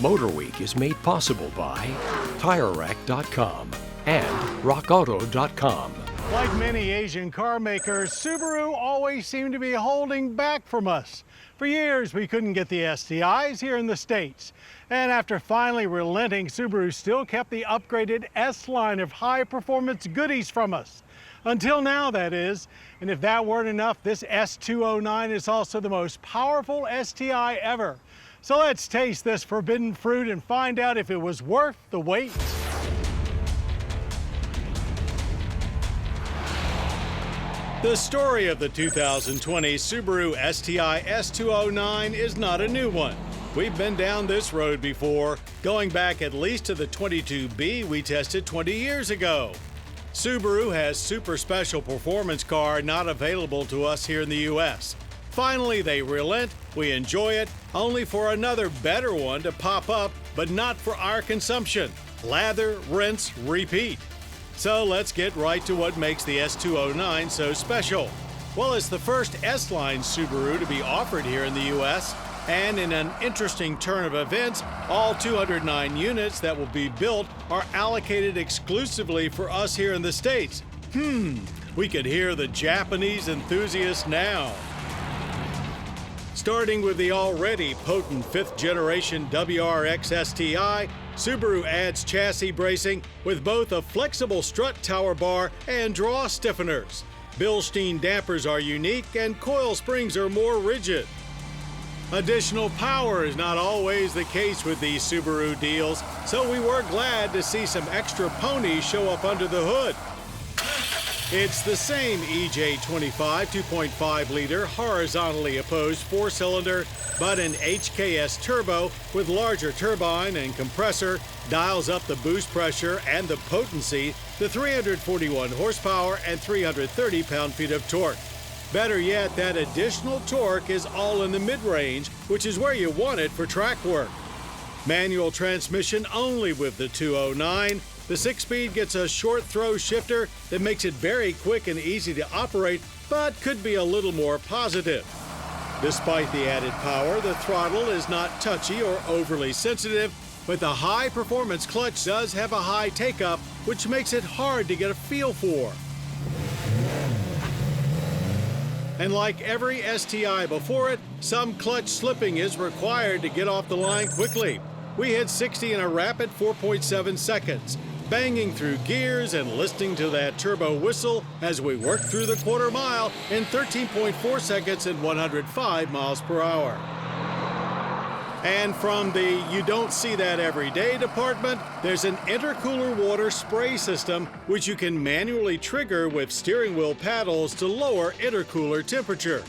MotorWeek is made possible by TireRack.com and RockAuto.com. Like many Asian car makers, Subaru always seemed to be holding back from us. For years, we couldn't get the STIs here in the States. And after finally relenting, Subaru still kept the upgraded S line of high-performance goodies from us. Until now, that is. And if that weren't enough, this S209 is also the most powerful STI ever. So let's taste this forbidden fruit and find out if it was worth the wait. The story of the 2020 Subaru STI S209 is not a new one. We've been down this road before, going back at least to the 22B we tested 20 years ago. Subaru has super special performance car not available to us here in the US. Finally, they relent, we enjoy it, only for another better one to pop up, but not for our consumption. Lather, rinse, repeat. So let's get right to what makes the S209 so special. Well, it's the first S-Line Subaru to be offered here in the US, and in an interesting turn of events, all 209 units that will be built are allocated exclusively for us here in the States. We could hear the Japanese enthusiasts now. Starting with the already potent 5th generation WRX STI, Subaru adds chassis bracing with both a flexible strut tower bar and draw stiffeners. Bilstein dampers are unique and coil springs are more rigid. Additional power is not always the case with these Subaru deals, so we were glad to see some extra ponies show up under the hood. It's the same EJ25 2.5-liter horizontally opposed 4-cylinder, but an HKS turbo with larger turbine and compressor dials up the boost pressure and the potency to 341 horsepower and 330 pound-feet of torque. Better yet, that additional torque is all in the mid-range, which is where you want it for track work. Manual transmission only with the 209. The 6-speed gets a short throw shifter that makes it very quick and easy to operate, but could be a little more positive. Despite the added power, the throttle is not touchy or overly sensitive, but the high-performance clutch does have a high take-up, which makes it hard to get a feel for. And like every STI before it, some clutch slipping is required to get off the line quickly. We hit 60 in a rapid 4.7 seconds, banging through gears and listening to that turbo whistle as we worked through the quarter mile in 13.4 seconds and 105 miles per hour. And from the you don't see that every day department, there's an intercooler water spray system which you can manually trigger with steering wheel paddles to lower intercooler temperature.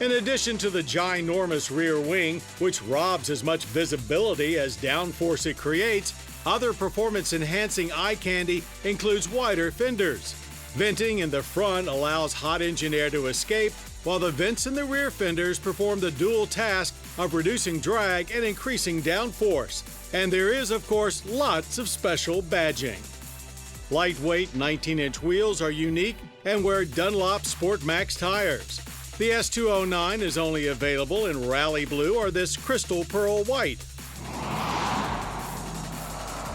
In addition to the ginormous rear wing, which robs as much visibility as downforce it creates, other performance-enhancing eye candy includes wider fenders. Venting in the front allows hot engine air to escape, while the vents in the rear fenders perform the dual task of reducing drag and increasing downforce. And there is, of course, lots of special badging. Lightweight 19-inch wheels are unique and wear Dunlop Sport Max tires. The S209 is only available in Rally Blue or this Crystal Pearl White.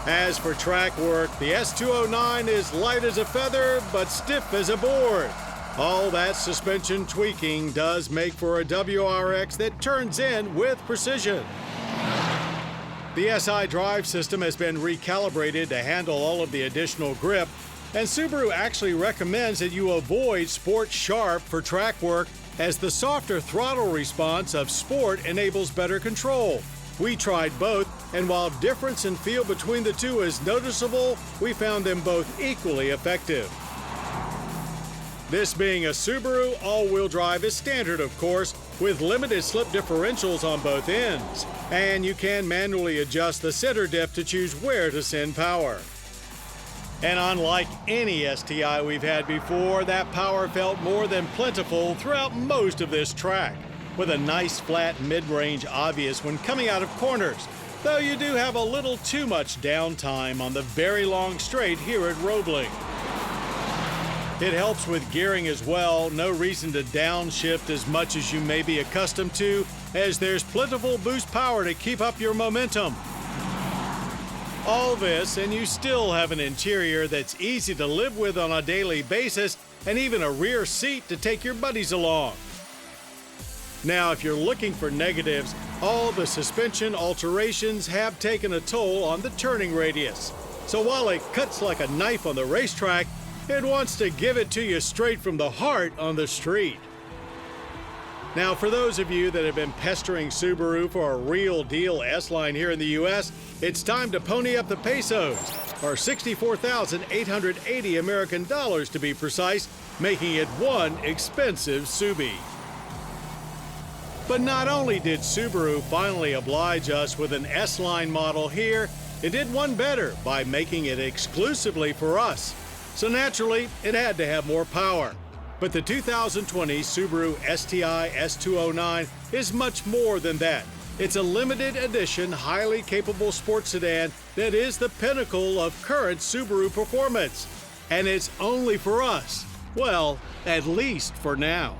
As for track work, the S209 is light as a feather but stiff as a board. All that suspension tweaking does make for a WRX that turns in with precision. The SI drive system has been recalibrated to handle all of the additional grip, and Subaru actually recommends that you avoid Sport Sharp for track work, as the softer throttle response of Sport enables better control. We tried both, and while difference in feel between the two is noticeable, we found them both equally effective. This being a Subaru, all-wheel drive is standard, of course, with limited slip differentials on both ends, and you can manually adjust the center diff to choose where to send power. And unlike any STI we've had before, that power felt more than plentiful throughout most of this track, with a nice flat mid-range obvious when coming out of corners, though you do have a little too much downtime on the very long straight here at Roebling. It helps with gearing as well, no reason to downshift as much as you may be accustomed to, as there's plentiful boost power to keep up your momentum. All this, and you still have an interior that's easy to live with on a daily basis, and even a rear seat to take your buddies along. Now, if you're looking for negatives, all the suspension alterations have taken a toll on the turning radius. So while it cuts like a knife on the racetrack, it wants to give it to you straight from the heart on the street. Now, for those of you that have been pestering Subaru for a real deal S-Line here in the US, it's time to pony up the pesos, or $64,880 American dollars to be precise, making it one expensive Subi. But not only did Subaru finally oblige us with an S-Line model here, it did one better by making it exclusively for us. So naturally, it had to have more power. But the 2020 Subaru STI S209 is much more than that. It's a limited edition, highly capable sports sedan that is the pinnacle of current Subaru performance. And it's only for us. Well, at least for now.